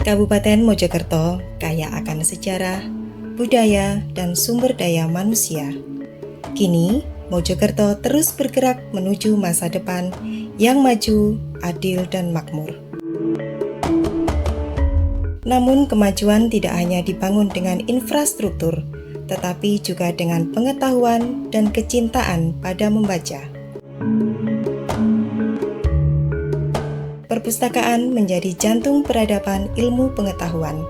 Kabupaten Mojokerto kaya akan sejarah, budaya, dan sumber daya manusia. Kini, Mojokerto terus bergerak menuju masa depan yang maju, adil, dan makmur. Namun, kemajuan tidak hanya dibangun dengan infrastruktur, tetapi juga dengan pengetahuan dan kecintaan pada membaca. Perpustakaan menjadi jantung peradaban ilmu pengetahuan,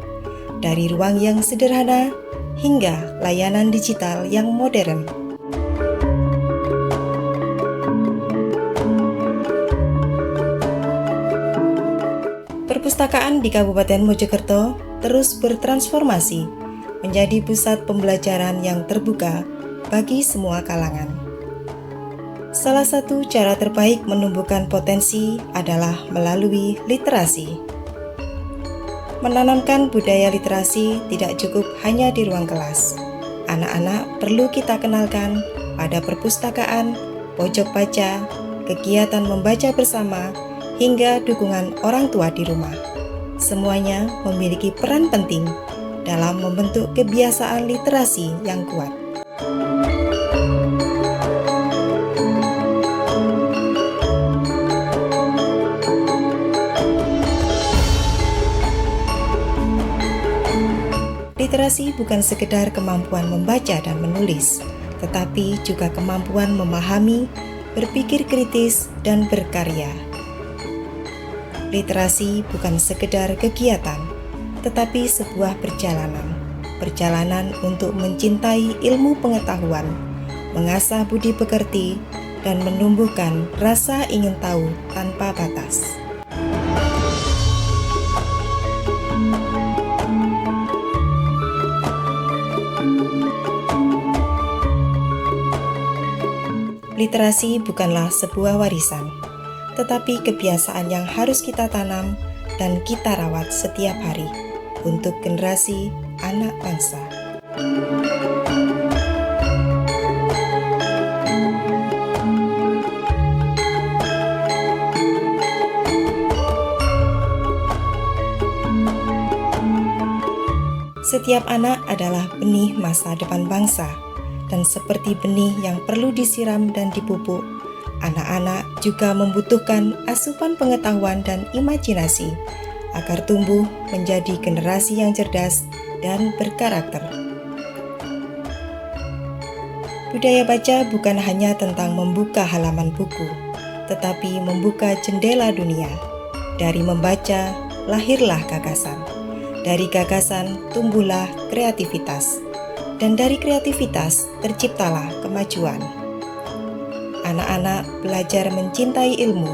dari ruang yang sederhana hingga layanan digital yang modern. Perpustakaan di Kabupaten Mojokerto terus bertransformasi menjadi pusat pembelajaran yang terbuka bagi semua kalangan. Salah satu cara terbaik menumbuhkan potensi adalah melalui literasi. Menanamkan budaya literasi tidak cukup hanya di ruang kelas. Anak-anak perlu kita kenalkan pada perpustakaan, pojok baca, kegiatan membaca bersama, hingga dukungan orang tua di rumah. Semuanya memiliki peran penting dalam membentuk kebiasaan literasi yang kuat. Literasi bukan sekedar kemampuan membaca dan menulis, tetapi juga kemampuan memahami, berpikir kritis, dan berkarya. Literasi bukan sekedar kegiatan, tetapi sebuah perjalanan untuk mencintai ilmu pengetahuan, mengasah budi pekerti, dan menumbuhkan rasa ingin tahu tanpa batas. Literasi bukanlah sebuah warisan, tetapi kebiasaan yang harus kita tanam dan kita rawat setiap hari untuk generasi anak bangsa. Setiap anak adalah benih masa depan bangsa, dan seperti benih yang perlu disiram dan dipupuk, anak-anak juga membutuhkan asupan pengetahuan dan imajinasi agar tumbuh menjadi generasi yang cerdas dan berkarakter. Budaya baca bukan hanya tentang membuka halaman buku, tetapi membuka jendela dunia. Dari membaca, lahirlah gagasan. Dari gagasan, tumbuhlah kreativitas. Dan dari kreativitas, terciptalah kemajuan. Anak-anak belajar mencintai ilmu,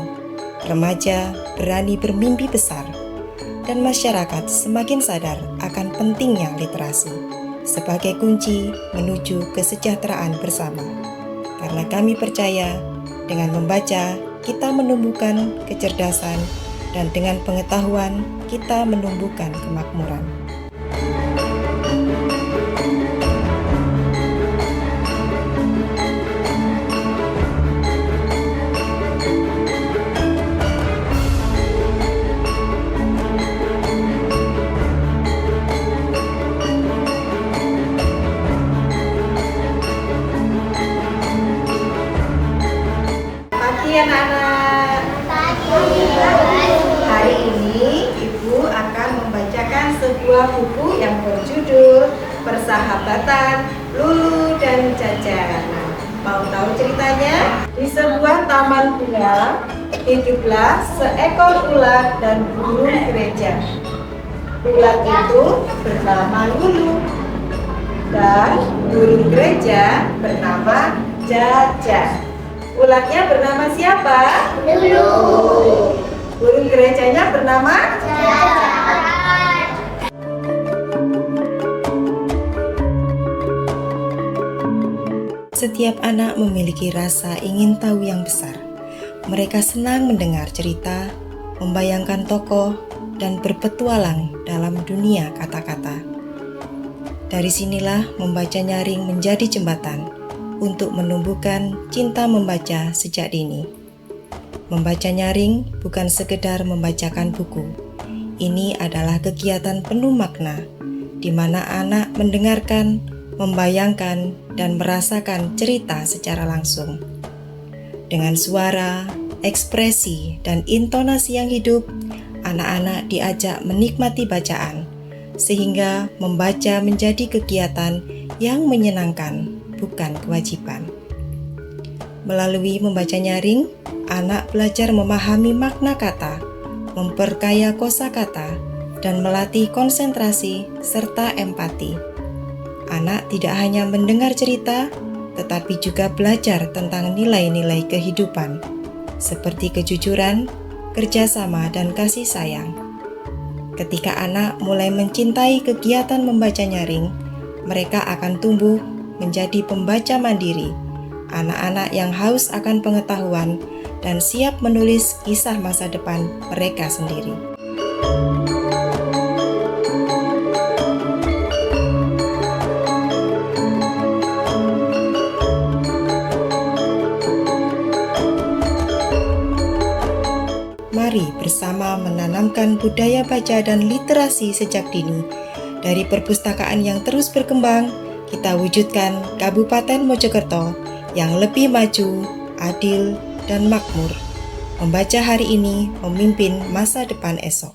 remaja berani bermimpi besar, dan masyarakat semakin sadar akan pentingnya literasi sebagai kunci menuju kesejahteraan bersama. Karena kami percaya, dengan membaca kita menumbuhkan kecerdasan, dan dengan pengetahuan kita menumbuhkan kemakmuran. Anak-anak, hari ini Ibu akan membacakan sebuah buku yang berjudul Persahabatan Lulu dan Caca. Nah, mau tahu ceritanya? Di sebuah taman bunga hiduplah seekor ulat dan burung gereja. Ulat itu bernama Lulu dan burung gereja bernama Caca. Ulatnya bernama siapa? Lulu. Burung gerejanya bernama Caca. Setiap anak memiliki rasa ingin tahu yang besar. Mereka senang mendengar cerita, membayangkan tokoh, dan berpetualang dalam dunia kata-kata. Dari sinilah membaca nyaring menjadi jembatan untuk menumbuhkan cinta membaca sejak dini. Membaca nyaring bukan sekedar membacakan buku. Ini adalah kegiatan penuh makna, di mana anak mendengarkan, membayangkan, dan merasakan cerita secara langsung. Dengan suara, ekspresi, dan intonasi yang hidup, anak-anak diajak menikmati bacaan, sehingga membaca menjadi kegiatan yang menyenangkan, bukan kewajiban. Melalui membaca nyaring, anak belajar memahami makna kata, memperkaya kosakata, dan melatih konsentrasi serta empati. Anak tidak hanya mendengar cerita, tetapi juga belajar tentang nilai-nilai kehidupan, seperti kejujuran, kerjasama, dan kasih sayang. Ketika anak mulai mencintai kegiatan membaca nyaring, mereka akan tumbuh menjadi pembaca mandiri, anak-anak yang haus akan pengetahuan dan siap menulis kisah masa depan mereka sendiri. Mari bersama menanamkan budaya baca dan literasi sejak dini. Dari perpustakaan yang terus berkembang, kita wujudkan Kabupaten Mojokerto yang lebih maju, adil, dan makmur. Membaca hari ini memimpin masa depan esok.